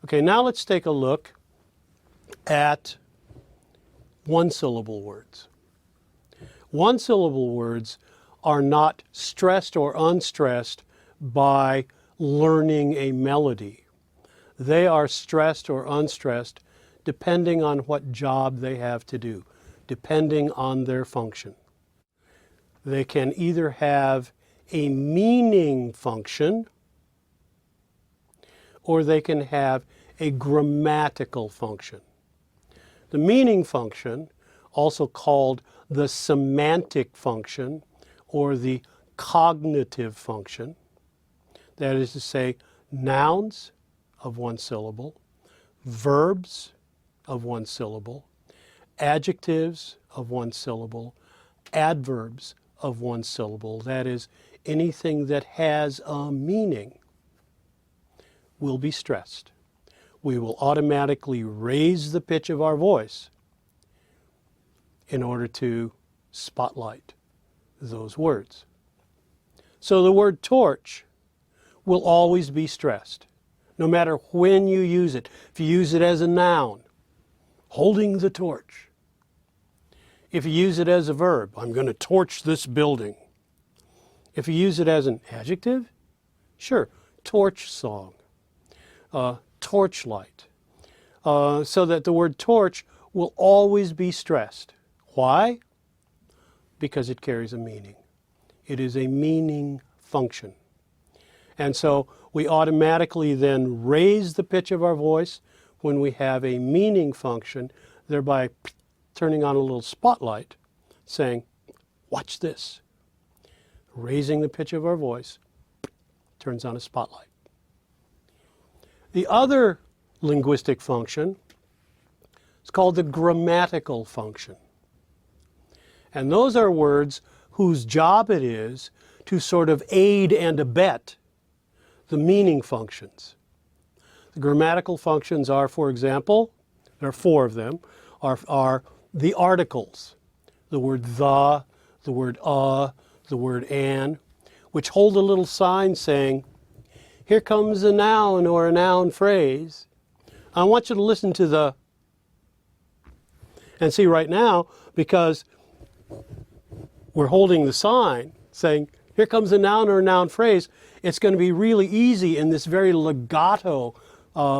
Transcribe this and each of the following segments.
Okay, now let's take a look at one-syllable words. One-syllable words are not stressed or unstressed by learning a melody. They are stressed or unstressed depending on what job they have to do, depending on their function. They can either have a meaning function or they can have a grammatical function. The meaning function, also called the semantic function or the cognitive function, that is to say, nouns of one syllable, verbs of one syllable, adjectives of one syllable, adverbs of one syllable, that is, anything that has a meaning, will be stressed. We will automatically raise the pitch of our voice in order to spotlight those words. So the word torch will always be stressed, no matter when you use it. If you use it as a noun, holding the torch. If you use it as a verb, I'm going to torch this building. If you use it as an adjective, sure, torch song, torchlight. So that the word torch will always be stressed. Why? Because it carries a meaning. It is a meaning function. And so we automatically then raise the pitch of our voice when we have a meaning function, thereby turning on a little spotlight, saying, watch this. Raising the pitch of our voice turns on a spotlight. The other linguistic function is called the grammatical function. And those are words whose job it is to sort of aid and abet the meaning functions. The grammatical functions are, for example, there are four of them, are the articles, the word the word the word an, which hold a little sign saying, here comes a noun or a noun phrase. I want you to listen to the, and see right now, because we're holding the sign saying, here comes a noun or a noun phrase, it's going to be really easy in this very legato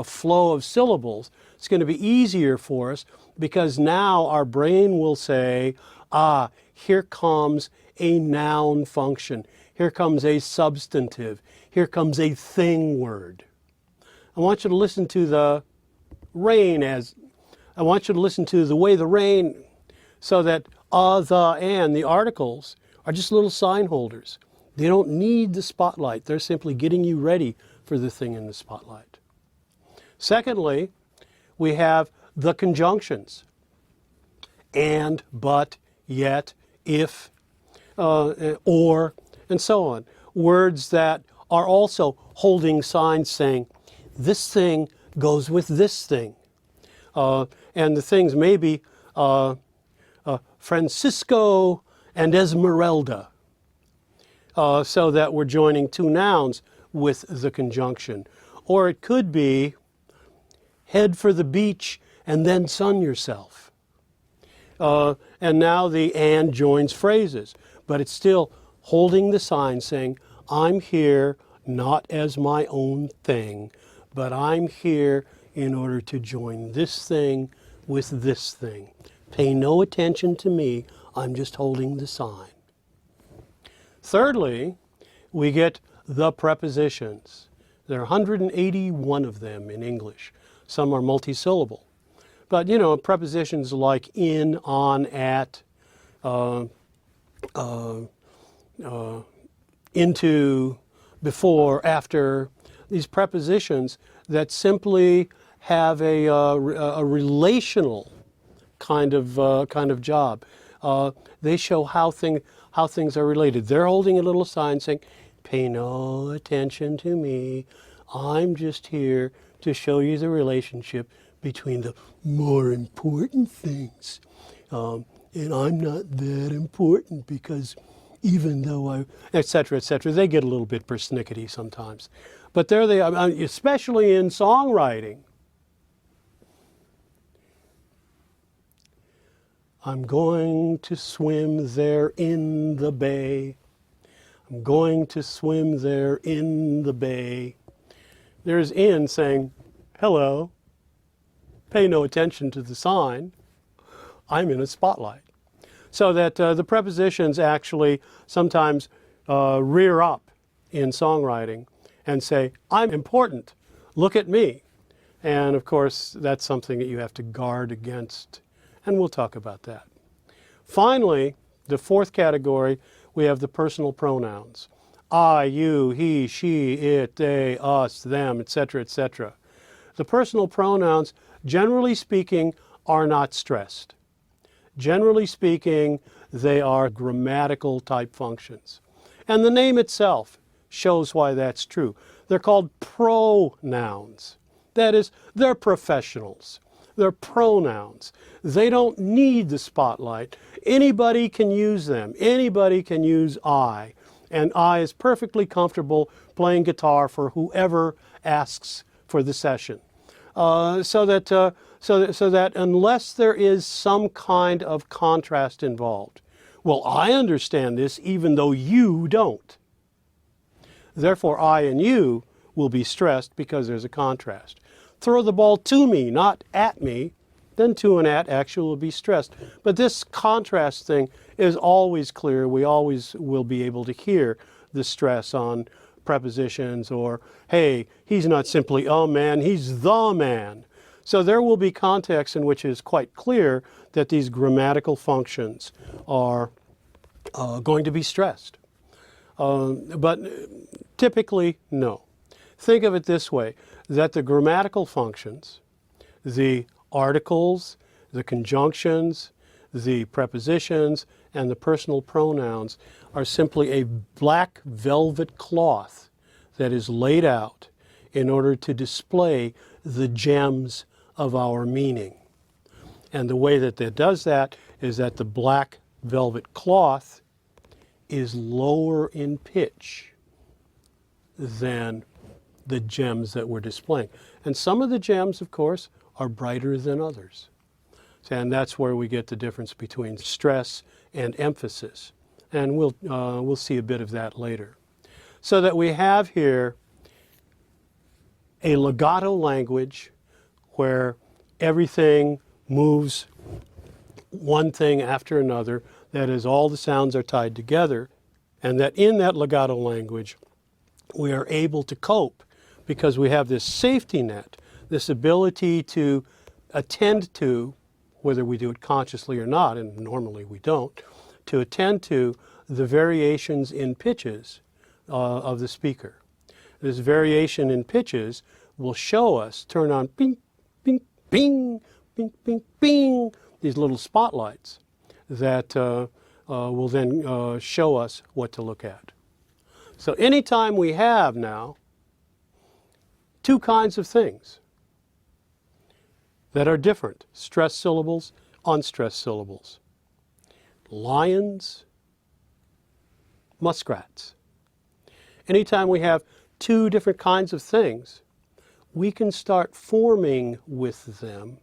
flow of syllables. It's going to be easier for us because now our brain will say, ah, here comes a noun function. Here comes a substantive. Here comes a thing word. I want you to listen to the rain I want you to listen to the way the rain, so that the, and, the articles are just little sign holders. They don't need the spotlight. They're simply getting you ready for the thing in the spotlight. Secondly, we have the conjunctions. And, but, yet, if, or, and so on. Words that are also holding signs saying, this thing goes with this thing. And the things may be Francisco and Esmeralda, so that we're joining two nouns with the conjunction. Or it could be head for the beach and then sun yourself. And now the and joins phrases, but it's still holding the sign saying, I'm here not as my own thing, but I'm here in order to join this thing with this thing. Pay no attention to me, I'm just holding the sign. Thirdly, we get the prepositions. There are 181 of them in English. Some are multisyllable. But, you know, prepositions like in, on, at, into, before, after, these prepositions that simply have a relational kind of job. They show how things are related. They're holding a little sign saying, pay no attention to me. I'm just here to show you the relationship between the more important things. And I'm not that important because even though etc., etc., they get a little bit persnickety sometimes. But there they are, especially in songwriting. I'm going to swim there in the bay. I'm going to swim there in the bay. There's in saying, hello, pay no attention to the sign. I'm in a spotlight. So that the prepositions actually sometimes rear up in songwriting and say, I'm important, look at me. And of course, that's something that you have to guard against. And we'll talk about that. Finally, the fourth category, we have the personal pronouns. I, you, he, she, it, they, us, them, etc., etc. The personal pronouns, generally speaking, are not stressed. Generally speaking, they are grammatical type functions. And the name itself shows why that's true. They're called pronouns. That is, they're professionals. They're pronouns. They don't need the spotlight. Anybody can use them. Anybody can use I. And I is perfectly comfortable playing guitar for whoever asks for the session. So that unless there is some kind of contrast involved, well, I understand this even though you don't. Therefore, I and you will be stressed because there's a contrast. Throw the ball to me, not at me, then to and at actually will be stressed. But this contrast thing is always clear. We always will be able to hear the stress on prepositions or, hey, he's not simply a man, he's the man. So there will be contexts in which it is quite clear that these grammatical functions are going to be stressed. But typically, no. Think of it this way, that the grammatical functions, the articles, the conjunctions, the prepositions, and the personal pronouns are simply a black velvet cloth that is laid out in order to display the gems of our meaning. And the way that it does that is that the black velvet cloth is lower in pitch than the gems that we're displaying. And some of the gems, of course, are brighter than others. And that's where we get the difference between stress and emphasis. And we'll see a bit of that later. So that we have here a legato language where everything moves one thing after another, that is, all the sounds are tied together, and that in that legato language we are able to cope because we have this safety net, this ability to attend to, whether we do it consciously or not, and normally we don't, to attend to the variations in pitches of the speaker. This variation in pitches will show us, turn on ping, ping, ping, ping, ping, ping, these little spotlights that will then show us what to look at. So anytime we have now two kinds of things that are different, stressed syllables, unstressed syllables, lions, muskrats. Anytime we have two different kinds of things, we can start forming with them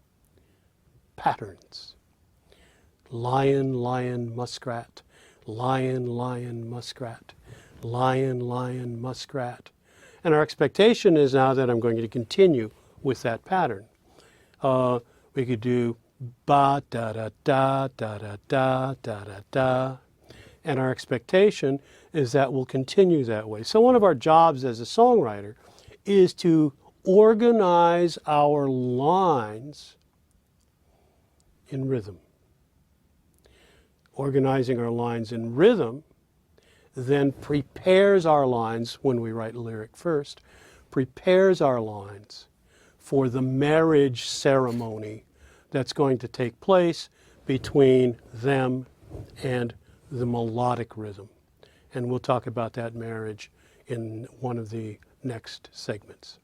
patterns. Lion, lion, muskrat, lion, lion, muskrat, lion, lion, muskrat. And our expectation is now that I'm going to continue with that pattern. We could do ba da da da da da da da da da. And our expectation is that we'll continue that way. So one of our jobs as a songwriter is to organize our lines in rhythm. Organizing our lines in rhythm then prepares our lines, when we write lyric first, prepares our lines for the marriage ceremony that's going to take place between them and the melodic rhythm. And we'll talk about that marriage in one of the next segments.